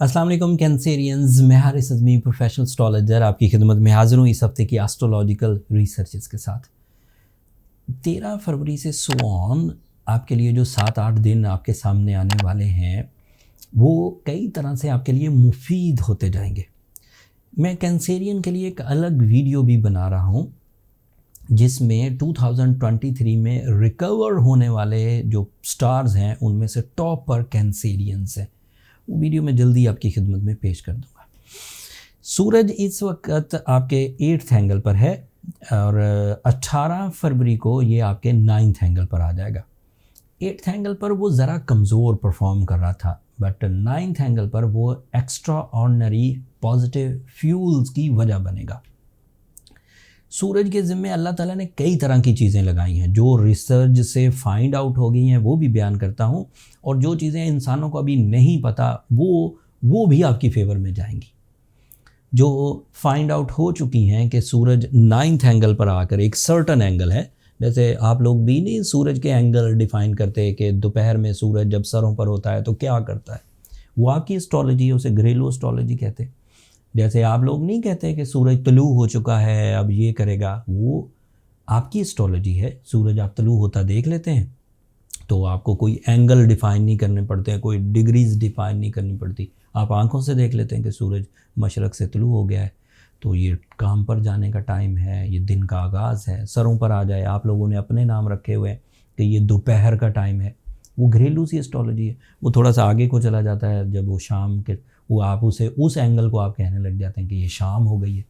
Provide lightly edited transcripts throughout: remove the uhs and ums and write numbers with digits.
अस्सलाम वालेकुम कैंसेरियंस, मैं हारिस अज़मी प्रोफेशनल एस्ट्रोलॉजर आपकी खिदमत में हाज़िर हूँ इस हफ्ते की एस्ट्रोलॉजिकल रिसर्चेस के साथ। 13 फरवरी से सो ऑन आपके लिए जो 7-8 दिन आपके सामने आने वाले हैं वो कई तरह से आपके लिए मुफीद होते जाएंगे। मैं कैंसेरियन के लिए एक अलग वीडियो भी बना रहा हूँ जिसमें 2023 में रिकवर होने वाले जो स्टार्स हैं उनमें से टॉप पर कैंसेरियंस हैं। वो वीडियो मैं जल्दी आपकी खिदमत में पेश कर दूंगा। सूरज इस वक्त आपके 8th एंगल पर है और 18 फरवरी को ये आपके 9th एंगल पर आ जाएगा। 8th एंगल पर वो ज़रा कमज़ोर परफॉर्म कर रहा था, बट 9th एंगल पर वो एक्स्ट्रा ऑर्डिनरी पॉजिटिव फ्यूल्स की वजह बनेगा। सूरज के ज़िम्मे अल्लाह ताला ने कई तरह की चीज़ें लगाई हैं जो रिसर्च से फाइंड आउट हो गई हैं, वो भी बयान करता हूँ, और जो चीज़ें इंसानों को अभी नहीं पता वो भी आपकी फेवर में जाएंगी। जो फाइंड आउट हो चुकी हैं कि सूरज 9th एंगल पर आकर, एक सर्टन एंगल है, जैसे आप लोग भी नहीं सूरज के एंगल डिफ़ाइन करते कि दोपहर में सूरज जब सरों पर होता है तो क्या करता है, वो आपकी एस्ट्रोलॉजी है, उसे घरेलू एस्ट्रोलॉजी कहते हैं। जैसे आप लोग नहीं कहते कि सूरज तलू हो चुका है अब ये करेगा, वो आपकी एस्ट्रोलॉजी है। सूरज आप तलू होता देख लेते हैं तो आपको कोई एंगल डिफ़ाइन नहीं करने पड़ते हैं, कोई डिग्रीज डिफ़ाइन नहीं करनी पड़ती, आप आंखों से देख लेते हैं कि सूरज मशरक़ से तलू हो गया है तो ये काम पर जाने का टाइम है, ये दिन का आगाज़ है। सरों पर आ जाए, आप लोगों ने अपने नाम रखे हुए हैं कि ये दोपहर का टाइम है, वो घरेलू सी एस्ट्रोलॉजी है। वो थोड़ा सा आगे को चला जाता है जब वो शाम के, वो आप उसे उस एंगल को आप कहने लग जाते हैं कि ये शाम हो गई है।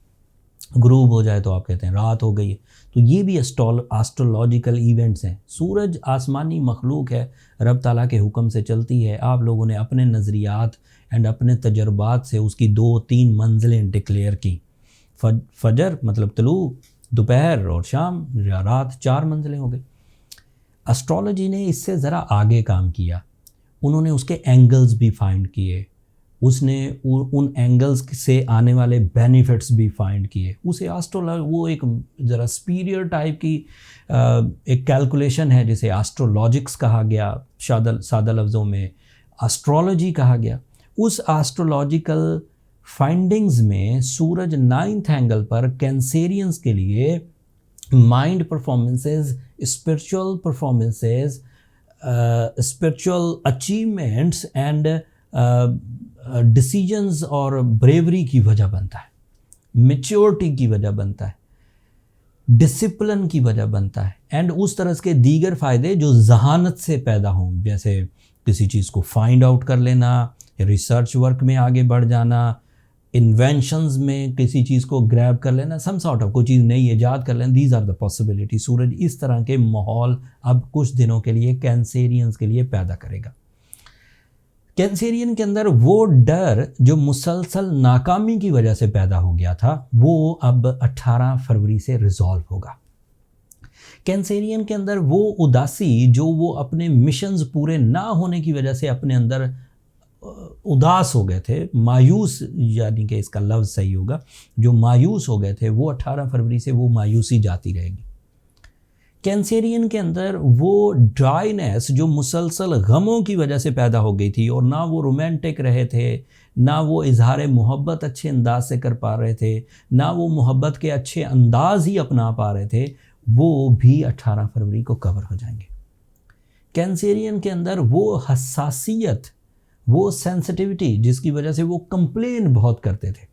ग्रूब हो जाए तो आप कहते हैं रात हो गई है। तो ये भी एस्ट्रोलॉजिकल इवेंट्स हैं। सूरज आसमानी मखलूक है, रब ताला के हुक्म से चलती है। आप लोगों ने अपने नज़रियात एंड अपने तजर्बात से उसकी 2-3 मंजिलें डिक्लेयर की। फजर मतलब तलू, दोपहर और शाम या रात, 4 मंजिलें हो गई। एस्ट्रोलॉजी ने इससे ज़रा आगे काम किया, उन्होंने उसके एंगल्स भी फाइंड किए, उसने उन एंगल्स से आने वाले बेनिफिट्स भी फाइंड किए। उसे एस्ट्रोलॉजी, वो एक ज़रा सुपीरियर टाइप की एक कैलकुलेशन है जिसे एस्ट्रोलॉजिक्स कहा गया, सादा लफ्ज़ों में एस्ट्रोलॉजी कहा गया। उस एस्ट्रोलॉजिकल फाइंडिंग्स में सूरज 9th एंगल पर कैंसेरियंस के लिए mind performances, spiritual performances, spiritual achievements and decisions और ब्रेवरी की वजह बनता है, मैच्योरिटी की वजह बनता है, डिसिप्लिन की वजह बनता है, एंड उस तरह के दीगर फ़ायदे जो जहानत से पैदा हों, जैसे किसी चीज़ को फाइंड आउट कर लेना, रिसर्च वर्क में आगे बढ़ जाना, इन्वेंशंस में किसी चीज़ को ग्रैब कर लेना, सम सॉर्ट ऑफ कोई चीज़ नई ईजाद कर लेना, दीज आर द पॉसिबिलिटी। सूरज इस तरह के माहौल अब कुछ दिनों के लिए कैंसेरियंस के लिए पैदा करेगा। कैंसेरियन के अंदर वो डर जो मुसलसल नाकामी की वजह से पैदा हो गया था वो अब 18 फरवरी से रिजॉल्व होगा। कैंसेरियन के अंदर वो उदासी जो वो अपने मिशंस पूरे ना होने की वजह से अपने अंदर उदास हो गए थे, मायूस, यानी कि इसका लफ्ज़ सही होगा, जो मायूस हो गए थे, वो 18 फरवरी से वो मायूसी जाती रहेगी। कैंसेरियन के अंदर वो ड्राइनेस जो मुसलसल गमों की वजह से पैदा हो गई थी, और ना वो रोमांटिक रहे थे, ना वो इजहार मोहब्बत अच्छे अंदाज से कर पा रहे थे, ना वो मोहब्बत के अच्छे अंदाज ही अपना पा रहे थे, वो भी 18 फरवरी को कवर हो जाएंगे। कैंसेरियन के अंदर वो हसासियत, वो सेंसिटिविटी जिसकी वजह से वो कंप्लेन बहुत करते थे,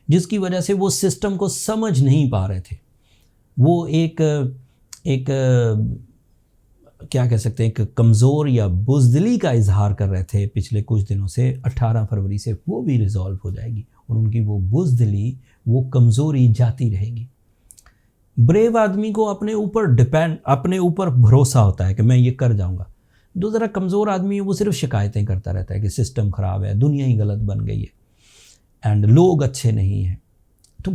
जिसकी वजह से वो सिस्टम को समझ नहीं पा रहे थे, वो एक क्या कह सकते हैं, एक कमज़ोर या बुज़दिली का इजहार कर रहे थे पिछले कुछ दिनों से, 18 फरवरी से वो भी रिज़ॉल्व हो जाएगी और उनकी वो बुज़दिली, वो कमज़ोरी जाती रहेगी। ब्रेव आदमी को अपने ऊपर भरोसा होता है कि मैं ये कर जाऊंगा। जो ज़रा कमज़ोर आदमी है वो सिर्फ शिकायतें करता रहता है कि सिस्टम ख़राब है, दुनिया ही गलत बन गई है एंड लोग अच्छे नहीं हैं। तो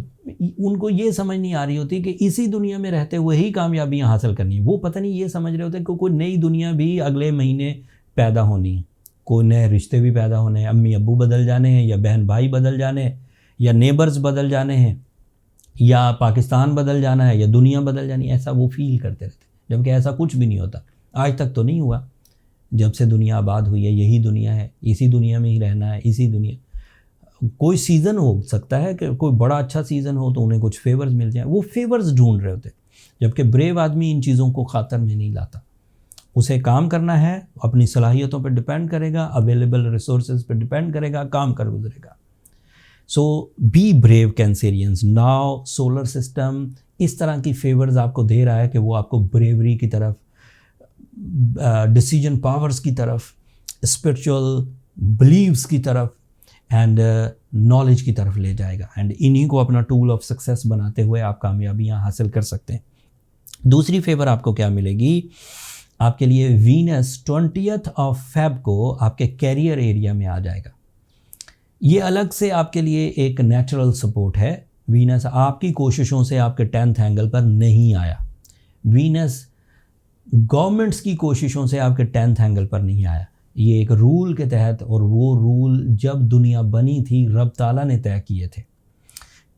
उनको ये समझ नहीं आ रही होती कि इसी दुनिया में रहते हुए ही कामयाबियाँ हासिल करनी है। वो पता नहीं ये समझ रहे होते कि कोई नई दुनिया भी अगले महीने पैदा होनी है, कोई नए रिश्ते भी पैदा होने हैं, अम्मी अब्बू बदल जाने हैं, या बहन भाई बदल जाने हैं, या नेबर्स बदल जाने हैं, या पाकिस्तान बदल जाना है, या दुनिया बदल जानी है। ऐसा वो फील करते रहते, जबकि ऐसा कुछ भी नहीं होता, आज तक तो नहीं हुआ। जब से दुनिया आबाद हुई है यही दुनिया है, इसी दुनिया में ही रहना है, इसी दुनिया। कोई सीज़न हो सकता है कि कोई बड़ा अच्छा सीज़न हो तो उन्हें कुछ फेवर्स मिल जाए, वो फेवर्स ढूंढ रहे होते, जबकि ब्रेव आदमी इन चीज़ों को खातर में नहीं लाता। उसे काम करना है, अपनी सलाहियतों पर डिपेंड करेगा, अवेलेबल रिसोर्सेज पर डिपेंड करेगा, काम कर गुजरेगा। So be brave Cancerians. Now solar system इस तरह की फेवर्स आपको दे रहा है कि वो आपको ब्रेवरी की तरफ, डिसीजन पावर्स की तरफ, स्पिरिचुअल बिलीव्स की तरफ एंड नॉलेज की तरफ ले जाएगा। एंड इन्हीं को अपना टूल ऑफ सक्सेस बनाते हुए आप कामयाबियां हासिल कर सकते हैं। दूसरी फेवर आपको क्या मिलेगी? आपके लिए वीनस 20th ऑफ फेब को आपके कैरियर एरिया में आ जाएगा। ये अलग से आपके लिए एक नेचुरल सपोर्ट है। वीनस आपकी कोशिशों से आपके 10th एंगल पर नहीं आया। वीनस गवर्नमेंट्स की कोशिशों से आपके 10th एंगल पर नहीं आया। ये एक रूल के तहत, और वो रूल जब दुनिया बनी थी रब ताला ने तय किए थे।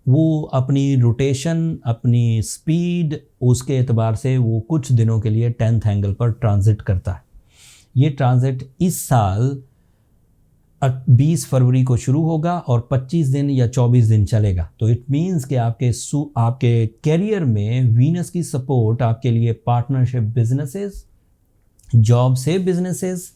वो अपनी रोटेशन, अपनी स्पीड, उसके एतबार से वो कुछ दिनों के लिए 10th एंगल पर ट्रांजिट करता है। ये ट्रांजिट इस साल 20 फरवरी को शुरू होगा और 25 दिन या 24 दिन चलेगा। तो इट मीन्स कि आपके कैरियर में वीनस की सपोर्ट आपके लिए पार्टनरशिप बिजनेसेस, जॉब से बिजनेसेस,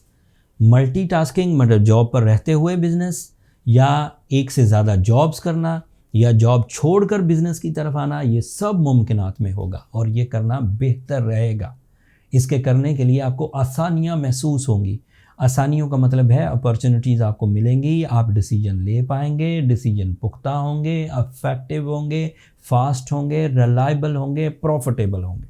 मल्टीटास्किंग मतलब जॉब पर रहते हुए बिजनेस, या एक से ज़्यादा जॉब्स करना, या जॉब छोड़कर बिजनेस की तरफ आना, ये सब मुमकिनात में होगा और ये करना बेहतर रहेगा। इसके करने के लिए आपको आसानियाँ महसूस होंगी। आसानियों का मतलब है अपॉर्चुनिटीज़ आपको मिलेंगी, आप डिसीजन ले पाएंगे, डिसीजन पुख्ता होंगे, इफेक्टिव होंगे, फास्ट होंगे, रिलायबल होंगे, प्रॉफिटेबल होंगे।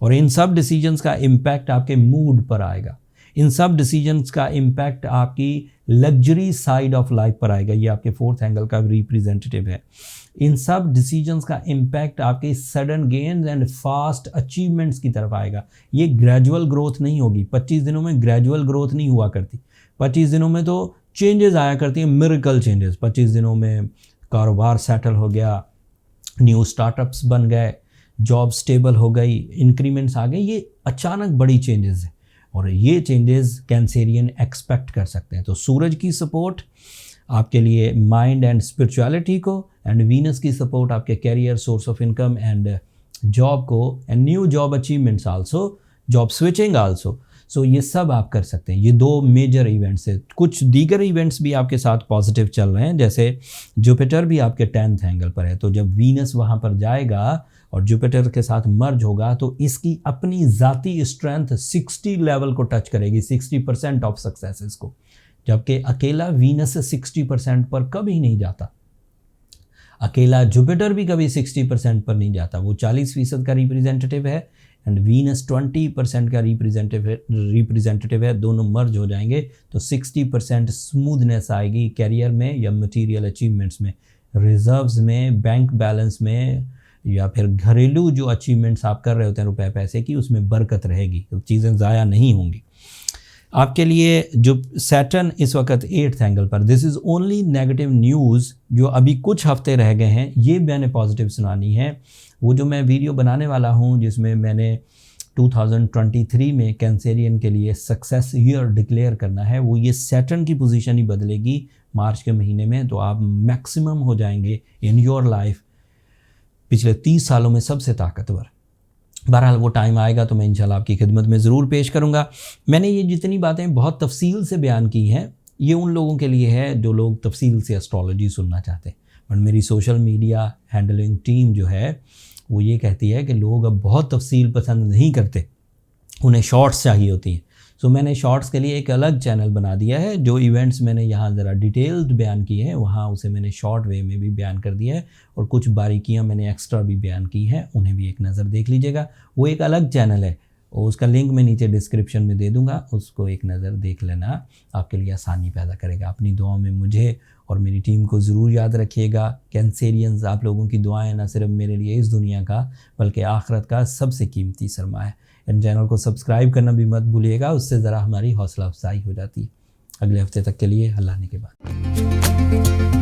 और इन सब डिसीजंस का इम्पैक्ट आपके मूड पर आएगा। इन सब डिसीजंस का इम्पैक्ट आपकी लग्जरी साइड ऑफ लाइफ पर आएगा। ये आपके 4th एंगल का रिप्रेजेंटेटिव है। इन सब डिसीजंस का इम्पैक्ट आपके sudden gains and fast achievements की तरफ आएगा। ये ग्रेजुअल ग्रोथ नहीं होगी। 25 दिनों में ग्रेजुअल ग्रोथ नहीं हुआ करती। 25 दिनों में तो चेंजेस आया करती हैं, मिरेकल चेंजेस। 25 दिनों में कारोबार सेटल हो गया, न्यू स्टार्टअप्स बन गए, जॉब स्टेबल हो गई, इंक्रीमेंट्स आ गए। ये अचानक बड़ी चेंजेस है और ये चेंजेस कैंसेरियन एक्सपेक्ट कर सकते हैं। तो सूरज की सपोर्ट आपके लिए माइंड एंड स्पिरिचुअलिटी को, एंड वीनस की सपोर्ट आपके career, source of income and job को, and new job achievements also, job switching also. So ये सब आप कर सकते हैं। ये 2 मेजर इवेंट्स है। कुछ दीगर इवेंट्स भी आपके साथ पॉजिटिव चल रहे हैं, जैसे जुपिटर भी आपके 10th एंगल पर है। तो जब वीनस वहाँ पर जाएगा और जुपिटर के साथ मर्ज होगा तो इसकी अपनी ज़ाती स्ट्रेंथ 60 लेवल को टच करेगी, 60% ऑफ सक्सेसेस को, जबकि अकेला वीनस 60% पर कभी नहीं जाता। अकेला जुपिटर भी कभी 60% पर नहीं जाता। वो 40% का रिप्रेजेंटेटिव है एंड वीनस 20% का रिप्रेजेंटेटिव है। दोनों मर्ज हो जाएंगे तो 60% स्मूथनेस आएगी कैरियर में या मटेरियल अचीवमेंट्स में, रिजर्व्स में, बैंक बैलेंस में, या फिर घरेलू जो अचीवमेंट्स आप कर रहे होते हैं रुपए पैसे की, उसमें बरकत रहेगी, तो चीज़ें ज़ाया नहीं होंगी। आपके लिए जो सैटर्न इस वक्त 8th एंगल पर, this is only negative news जो अभी कुछ हफ्ते रह गए हैं, ये मैंने पॉजिटिव सुनानी है। वो जो मैं वीडियो बनाने वाला हूँ जिसमें मैंने 2023 में कैंसेरियन के लिए सक्सेस ईयर डिक्लेयर करना है, वो ये सैटर्न की पोजीशन ही बदलेगी मार्च के महीने में। तो आप मैक्सिमम हो जाएंगे इन योर लाइफ पिछले 30 सालों में सबसे ताकतवर। बहरहाल वो टाइम आएगा तो मैं इंशाल्लाह आपकी खिदमत में ज़रूर पेश करूँगा। मैंने ये जितनी बातें बहुत तफसील से बयान की हैं, ये उन लोगों के लिए है जो लोग तफसील से एस्ट्रोलॉजी सुनना चाहते हैं। बट मेरी सोशल मीडिया हैंडलिंग टीम जो है वो ये कहती है कि लोग अब बहुत तफसील पसंद नहीं करते, उन्हें शॉर्ट्स चाहिए होती हैं। सो मैंने शॉर्ट्स के लिए एक अलग चैनल बना दिया है। जो इवेंट्स मैंने यहाँ ज़रा डिटेल्ड बयान किए हैं वहाँ उसे मैंने शॉर्ट वे में भी बयान कर दिया है, और कुछ बारीकियाँ मैंने एक्स्ट्रा भी बयान की हैं, उन्हें भी एक नज़र देख लीजिएगा। वो एक अलग चैनल है और उसका लिंक मैं नीचे डिस्क्रिप्शन में दे दूँगा, उसको एक नज़र देख लेना, आपके लिए आसानी पैदा करेगा। अपनी दुआओं में मुझे और मेरी टीम को ज़रूर याद रखिएगा। कैंसेरियंस, आप लोगों की दुआएं न सिर्फ मेरे लिए इस दुनिया का बल्कि आखिरत का सबसे कीमती सरमाया है। इन चैनल को सब्सक्राइब करना भी मत भूलिएगा, उससे ज़रा हमारी हौसला अफजाई हो जाती है। अगले हफ्ते तक के लिए अल्लाह ने के बाद।